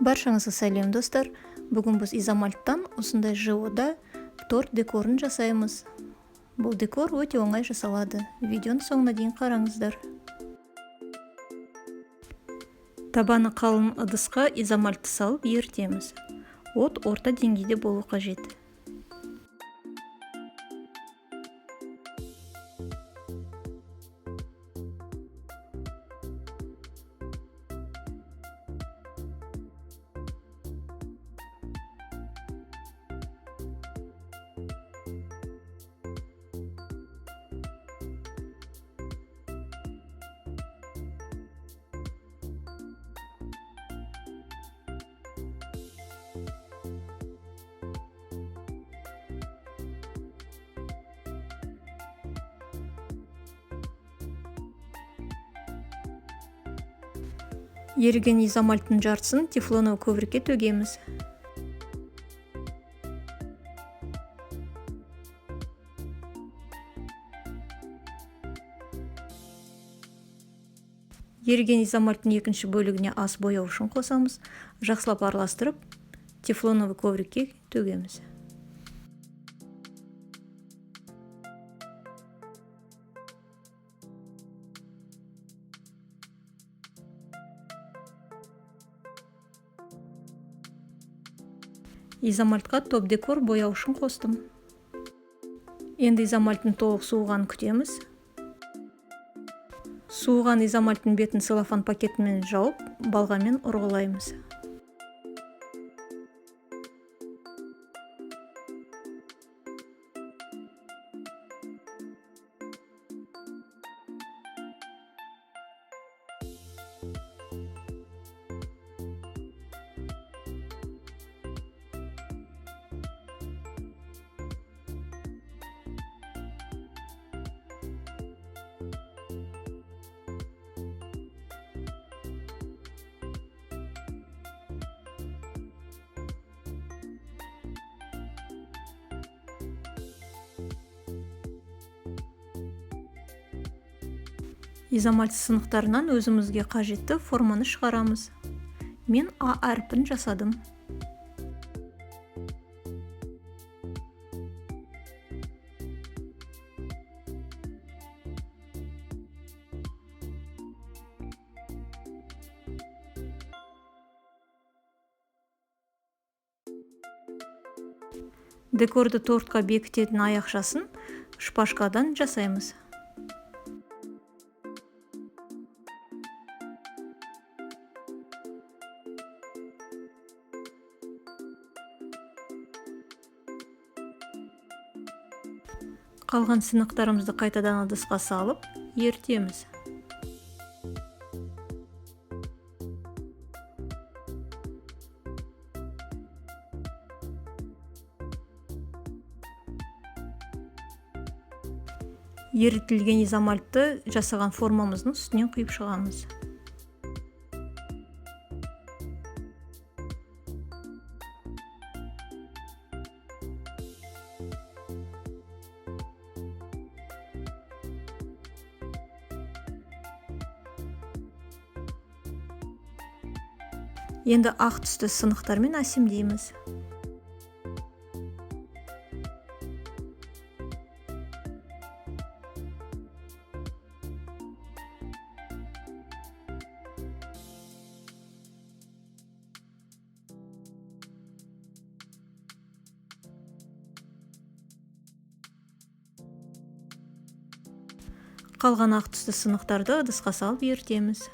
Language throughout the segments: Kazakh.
Баршаңызға сәлем достар. Бүгін біз изомальттан осындай ЖО-да торт декорын жасаймыз. Бұл декор өте оңай жасалады. Видеоны соңына дейін қараңыздар. Табаны қалың ыдысқа изомальтты салып ерітеміз. От орта деңгейде болу қажет. Еріген изомальттың жартысын тефлоновый коврикке төгеміз. Еріген изомальттың екінші бөлігіне ас бояу үшін қосамыз. Жақсылап араластырып, тефлоновый коврикке төгеміз. Изомальтқа топ декор бояу үшін қостым. Енді изомальттың толық суығанын күтеміз. Суыған изомальттың бетін целлофан пакетімен жауып, балғамен ұрғылаймыз. Изомальт сынықтарынан өзімізге қажетті форманы шығарамыз. Мен А әрпін жасадым. Декорды тортқа бекітетін аяқшасын шпажкадан жасаймыз. Қалған сынықтарымызды қайтадан ыдысқа салып, ерітеміз. Ерітілген изомальтты жасаған формамыздың үстінен құйып шығамыз. Енді ақ түсті сынықтармен әсемдейміз. Қалған ақ түсті сынықтарды ыдысқа салып ерітеміз.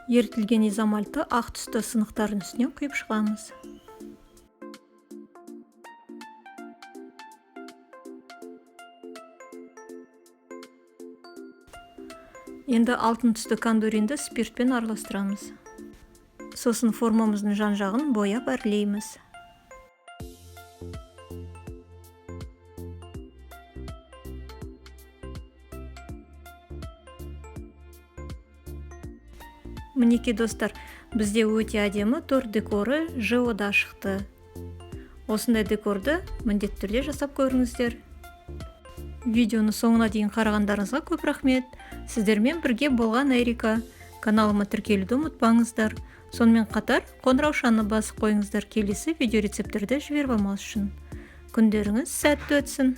Ерітілген изомальтты ақ түсті сынықтардың үстінен құйып шығамыз. Енді алтын түсті кондуринді спиртпен араластырамыз. Сосын формамыздың жан-жағын бояп әрлейміз. Мінекей достар, бізде өте әдемі торт декоры ЖО-да шықты. осындай декорды міндетті түрде жасап көріңіздер. Видеоны соңына дейін қарағандарыңызға көп рахмет. Сіздермен бірге болған Эрика. Каналыма тіркелуді ұмытпаңыздар. Сонымен қатар қоңыраушаны басып қойыңыздар, келесі видео рецептерді жіберіп алмас үшін. Күндеріңіз сәтті өтсін.